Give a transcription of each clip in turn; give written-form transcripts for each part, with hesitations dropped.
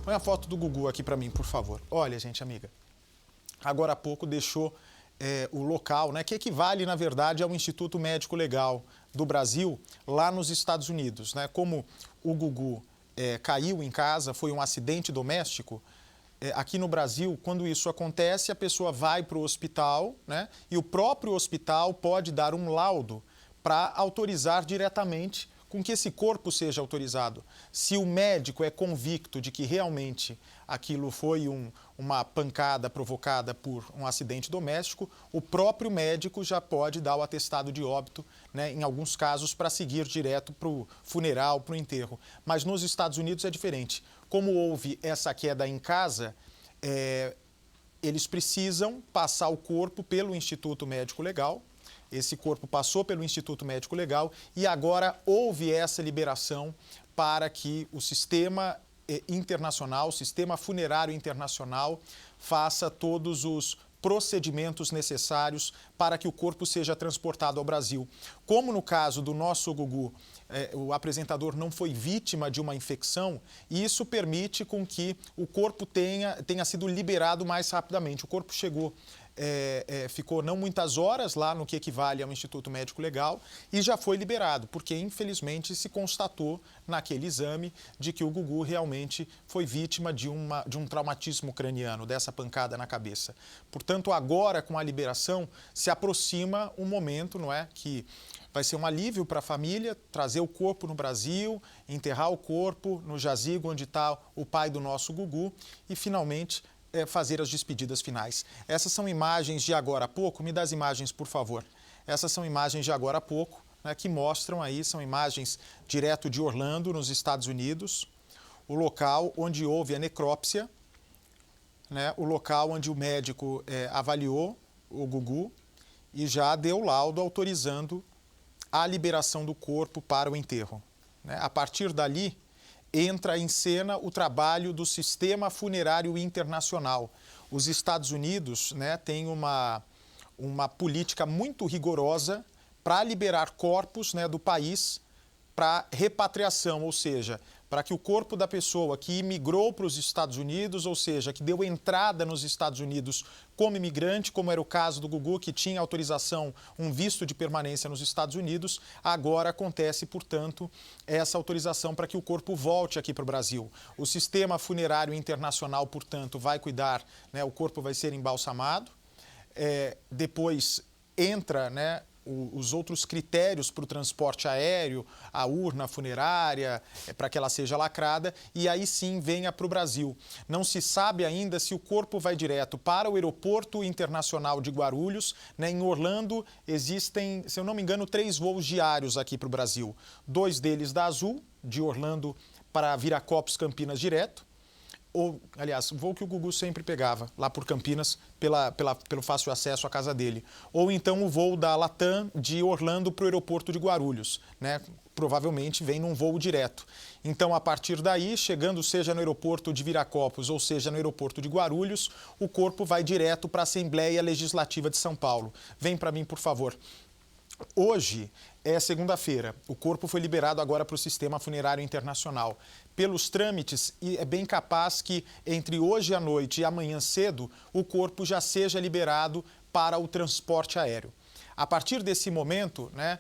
Põe a foto do Gugu aqui para mim, por favor. Olha, gente, amiga, agora há pouco deixou o local, né, que equivale, na verdade, ao Instituto Médico Legal do Brasil, lá nos Estados Unidos. Né? Como o Gugu caiu em casa, foi um acidente doméstico, aqui no Brasil, quando isso acontece, a pessoa vai para o hospital, né, e o próprio hospital pode dar um laudo para autorizar diretamente com que esse corpo seja autorizado. Se o médico é convicto de que realmente aquilo foi uma pancada provocada por um acidente doméstico, o próprio médico já pode dar o atestado de óbito, né, em alguns casos, para seguir direto para o funeral, para o enterro. Mas nos Estados Unidos é diferente. Como houve essa queda em casa, eles precisam passar o corpo pelo Instituto Médico Legal. Esse corpo passou pelo Instituto Médico Legal e agora houve essa liberação para que o sistema internacional, o sistema funerário internacional, faça todos os procedimentos necessários para que o corpo seja transportado ao Brasil. Como no caso do nosso Gugu, o apresentador não foi vítima de uma infecção, e isso permite com que o corpo tenha sido liberado mais rapidamente. O corpo chegou, ficou não muitas horas lá no que equivale ao Instituto Médico Legal e já foi liberado, porque infelizmente se constatou naquele exame de que o Gugu realmente foi vítima de um traumatismo craniano, dessa pancada na cabeça. Portanto, agora com a liberação se aproxima um momento, não é, que vai ser um alívio para a família trazer o corpo no Brasil, enterrar o corpo no jazigo onde está o pai do nosso Gugu e finalmente fazer as despedidas finais. Essas são imagens de agora há pouco. Me dá as imagens, por favor. Essas são imagens de agora há pouco, né, que mostram aí, são imagens direto de Orlando, nos Estados Unidos, o local onde houve a necrópsia, né, o local onde o médico avaliou o Gugu e já deu laudo autorizando a liberação do corpo para o enterro. Né? A partir dali, entra em cena o trabalho do Sistema Funerário Internacional. Os Estados Unidos, né, têm uma política muito rigorosa para liberar corpos, né, do país para repatriação, ou seja, para que o corpo da pessoa que imigrou para os Estados Unidos, ou seja, que deu entrada nos Estados Unidos como imigrante, como era o caso do Gugu, que tinha autorização, um visto de permanência nos Estados Unidos, agora acontece, portanto, essa autorização para que o corpo volte aqui para o Brasil. O Sistema Funerário Internacional, portanto, vai cuidar, né, o corpo vai ser embalsamado, depois entra, né, os outros critérios para o transporte aéreo, a urna funerária, para que ela seja lacrada, e aí sim venha para o Brasil. Não se sabe ainda se o corpo vai direto para o Aeroporto Internacional de Guarulhos. Né? Em Orlando existem, se eu não me engano, 3 voos diários aqui para o Brasil. 2 deles da Azul, de Orlando para Viracopos, Campinas direto. Ou, aliás, o voo que o Gugu sempre pegava, lá por Campinas, pelo fácil acesso à casa dele. Ou então o voo da Latam de Orlando para o aeroporto de Guarulhos, né? Provavelmente vem num voo direto. Então, a partir daí, chegando seja no aeroporto de Viracopos ou seja no aeroporto de Guarulhos, o corpo vai direto para a Assembleia Legislativa de São Paulo. Vem para mim, por favor. Hoje é segunda-feira, o corpo foi liberado agora para o Sistema Funerário Internacional. Pelos trâmites, é bem capaz que entre hoje à noite e amanhã cedo, o corpo já seja liberado para o transporte aéreo. A partir desse momento, né,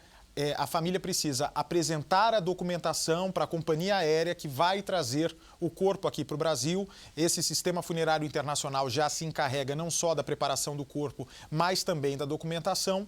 a família precisa apresentar a documentação para a companhia aérea que vai trazer o corpo aqui para o Brasil. Esse Sistema Funerário Internacional já se encarrega não só da preparação do corpo, mas também da documentação.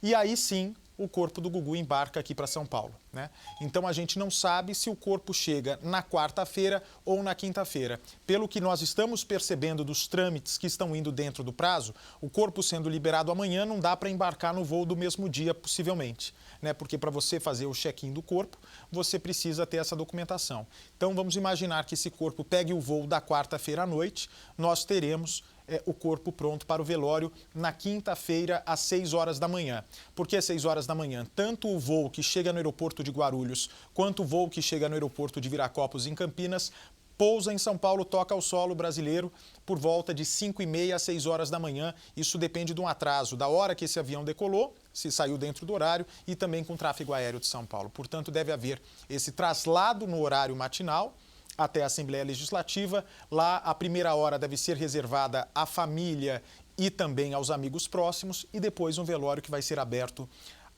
E aí sim, o corpo do Gugu embarca aqui para São Paulo. Né? Então a gente não sabe se o corpo chega na quarta-feira ou na quinta-feira. Pelo que nós estamos percebendo dos trâmites que estão indo dentro do prazo, o corpo sendo liberado amanhã não dá para embarcar no voo do mesmo dia, possivelmente. Né? Porque para você fazer o check-in do corpo, você precisa ter essa documentação. Então vamos imaginar que esse corpo pegue o voo da quarta-feira à noite, nós teremos o corpo pronto para o velório na quinta-feira, às 6 horas da manhã. Por que 6 horas da manhã? Tanto o voo que chega no aeroporto de Guarulhos, quanto o voo que chega no aeroporto de Viracopos, em Campinas, pousa em São Paulo, toca ao solo brasileiro por volta de 5h30 às 6 horas da manhã. Isso depende de um atraso da hora que esse avião decolou, se saiu dentro do horário, e também com o tráfego aéreo de São Paulo. Portanto, deve haver esse traslado no horário matinal, até a Assembleia Legislativa. Lá, a primeira hora deve ser reservada à família e também aos amigos próximos, e depois um velório que vai ser aberto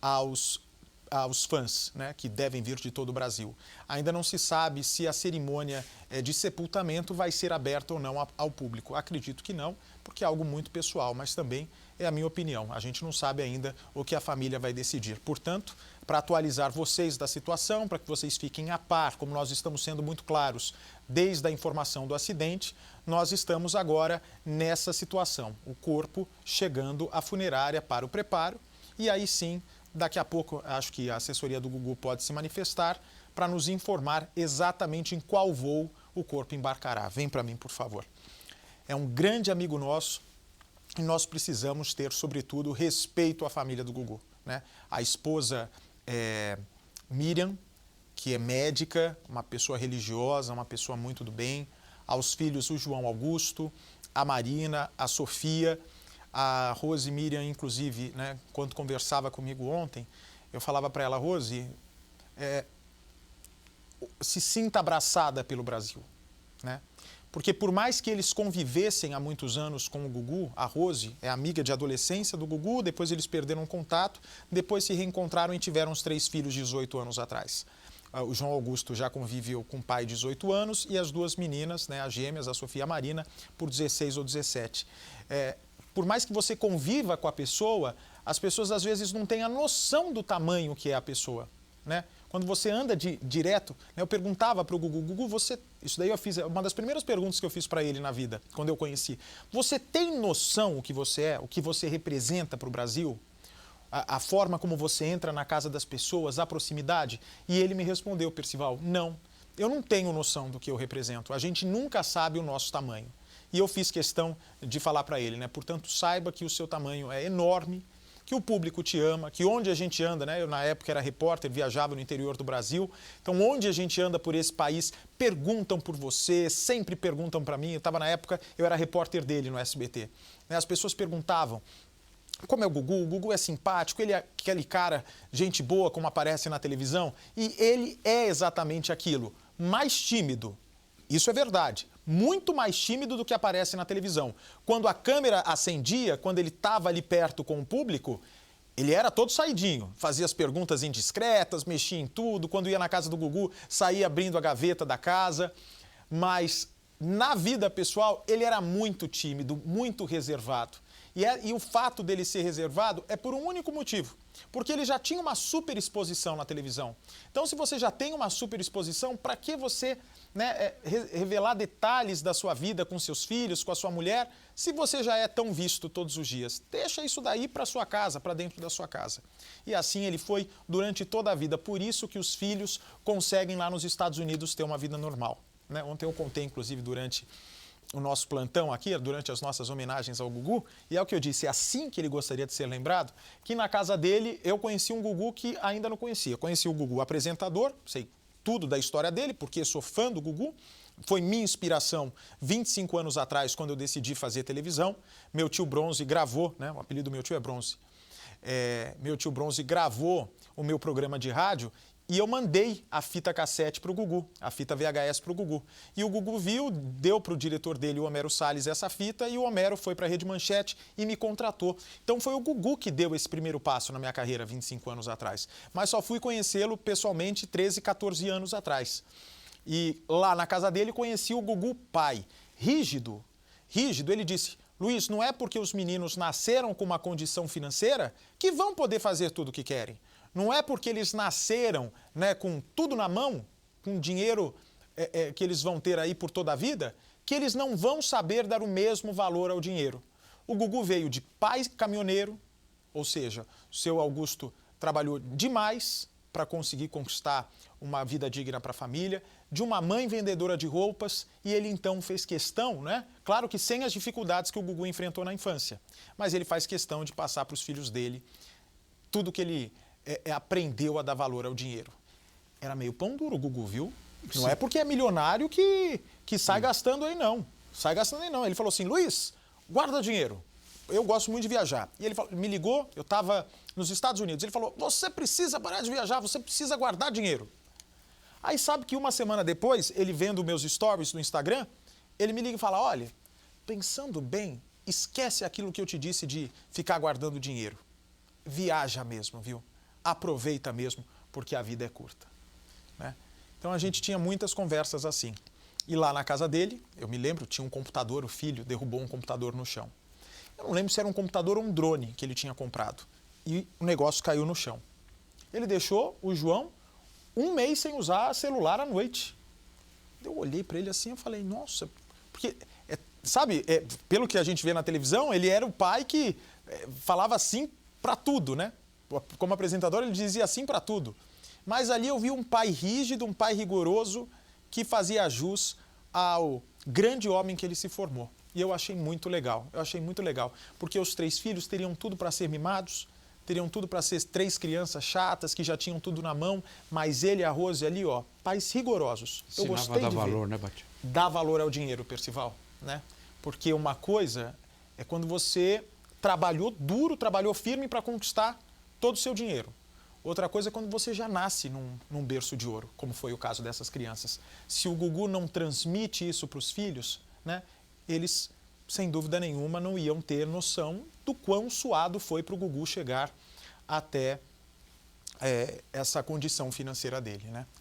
aos fãs, né, que devem vir de todo o Brasil. Ainda não se sabe se a cerimônia de sepultamento vai ser aberta ou não ao público. Acredito que não, porque é algo muito pessoal, mas também é a minha opinião. A gente não sabe ainda o que a família vai decidir. Portanto, para atualizar vocês da situação, para que vocês fiquem a par, como nós estamos sendo muito claros desde a informação do acidente, nós estamos agora nessa situação. O corpo chegando à funerária para o preparo, e aí sim, daqui a pouco, acho que a assessoria do Gugu pode se manifestar para nos informar exatamente em qual voo o corpo embarcará. Vem para mim, por favor. É um grande amigo nosso e nós precisamos ter, sobretudo, respeito à família do Gugu, né? A esposa Miriam, que é médica, uma pessoa religiosa, uma pessoa muito do bem. Aos filhos, o João Augusto, a Marina, a Sofia. A Rose Miriam, inclusive, né, quando conversava comigo ontem, eu falava para ela: Rose, se sinta abraçada pelo Brasil, né? Porque por mais que eles convivessem há muitos anos com o Gugu, a Rose é amiga de adolescência do Gugu, depois eles perderam contato, depois se reencontraram e tiveram os 3 filhos 18 anos atrás. O João Augusto já conviveu com o pai de 18 anos e as 2 meninas, né, as gêmeas, a Sofia e a Marina, por 16 ou 17. Por mais que você conviva com a pessoa, as pessoas às vezes não têm a noção do tamanho que é a pessoa, né? Quando você anda direto, né, eu perguntava para o Gugu: Gugu, você... Isso daí eu fiz, uma das primeiras perguntas que eu fiz para ele na vida, quando eu conheci. Você tem noção o que você é, o que você representa para o Brasil? A forma como você entra na casa das pessoas, a proximidade? E ele me respondeu: Percival, não, eu não tenho noção do que eu represento. A gente nunca sabe o nosso tamanho. E eu fiz questão de falar para ele, né? Portanto, saiba que o seu tamanho é enorme, que o público te ama, que onde a gente anda, né? Eu na época era repórter, viajava no interior do Brasil, então onde a gente anda por esse país, perguntam por você, sempre perguntam para mim. Eu estava na época, eu era repórter dele no SBT. Né? As pessoas perguntavam: como é o Gugu é simpático, ele é aquele cara, gente boa, como aparece na televisão, e ele é exatamente aquilo, mais tímido. Isso é verdade. Muito mais tímido do que aparece na televisão. Quando a câmera acendia, quando ele estava ali perto com o público, ele era todo saidinho, fazia as perguntas indiscretas, mexia em tudo. Quando ia na casa do Gugu, saía abrindo a gaveta da casa. Mas na vida pessoal, ele era muito tímido, muito reservado. E o fato dele ser reservado é por um único motivo. Porque ele já tinha uma super exposição na televisão. Então, se você já tem uma super exposição, para que você, né, revelar detalhes da sua vida com seus filhos, com a sua mulher, se você já é tão visto todos os dias? Deixa isso daí para sua casa, para dentro da sua casa. E assim ele foi durante toda a vida. Por isso que os filhos conseguem lá nos Estados Unidos ter uma vida normal, né? Ontem eu contei, inclusive, durante o nosso plantão aqui, durante as nossas homenagens ao Gugu, e é o que eu disse, é assim que ele gostaria de ser lembrado, que na casa dele eu conheci um Gugu que ainda não conhecia. Conheci o Gugu apresentador, sei tudo da história dele, porque sou fã do Gugu, foi minha inspiração 25 anos atrás, quando eu decidi fazer televisão. Meu tio Bronze gravou, né, o apelido do meu tio é Bronze, meu tio Bronze gravou o meu programa de rádio. E eu mandei a fita cassete para o Gugu, a fita VHS para o Gugu. E o Gugu viu, deu para o diretor dele, o Homero Salles, essa fita, e o Homero foi para a Rede Manchete e me contratou. Então foi o Gugu que deu esse primeiro passo na minha carreira, 25 anos atrás. Mas só fui conhecê-lo pessoalmente 13, 14 anos atrás. E lá na casa dele conheci o Gugu pai. Rígido, ele disse: Luiz, não é porque os meninos nasceram com uma condição financeira que vão poder fazer tudo o que querem. Não é porque eles nasceram, né, com tudo na mão, com dinheiro que eles vão ter aí por toda a vida, que eles não vão saber dar o mesmo valor ao dinheiro. O Gugu veio de pai caminhoneiro, ou seja, o seu Augusto trabalhou demais para conseguir conquistar uma vida digna para a família, de uma mãe vendedora de roupas, e ele então fez questão, né? Claro que sem as dificuldades que o Gugu enfrentou na infância, mas ele faz questão de passar para os filhos dele tudo que ele aprendeu a dar valor ao dinheiro. Era meio pão duro o Gugu, viu? Não Sim. é porque é milionário que sai gastando aí, não. Sai gastando aí, não. Ele falou assim: Luiz, guarda dinheiro. Eu gosto muito de viajar. E ele me ligou, eu estava nos Estados Unidos. Ele falou: você precisa parar de viajar, você precisa guardar dinheiro. Aí sabe que uma semana depois, ele vendo meus stories no Instagram, ele me liga e fala, olha, pensando bem, esquece aquilo que eu te disse de ficar guardando dinheiro. Viaja mesmo, viu? Aproveita mesmo, porque a vida é curta. Né? Então a gente tinha muitas conversas assim. E lá na casa dele, eu me lembro, tinha um computador, o filho derrubou um computador no chão. Eu não lembro se era um computador ou um drone que ele tinha comprado. E o negócio caiu no chão. Ele deixou o João 1 mês sem usar celular à noite. Eu olhei para ele assim e falei, nossa, porque, sabe, pelo que a gente vê na televisão, ele era o pai que falava assim para tudo, né? Como apresentador, ele dizia assim para tudo. Mas ali eu vi um pai rígido, um pai rigoroso, que fazia jus ao grande homem que ele se formou. E eu achei muito legal, porque os 3 filhos teriam tudo para ser mimados, teriam tudo para ser 3 crianças chatas que já tinham tudo na mão, mas ele e a Rose ali, ó, pais rigorosos. Eu gostei de ver. Dá valor, né, Bati? Dá valor ao dinheiro, Percival, né? Porque uma coisa é quando você trabalhou duro, trabalhou firme para conquistar todo o seu dinheiro. Outra coisa é quando você já nasce num berço de ouro, como foi o caso dessas crianças. Se o Gugu não transmite isso para os filhos, né, eles, sem dúvida nenhuma, não iam ter noção do quão suado foi para o Gugu chegar até essa condição financeira dele, né?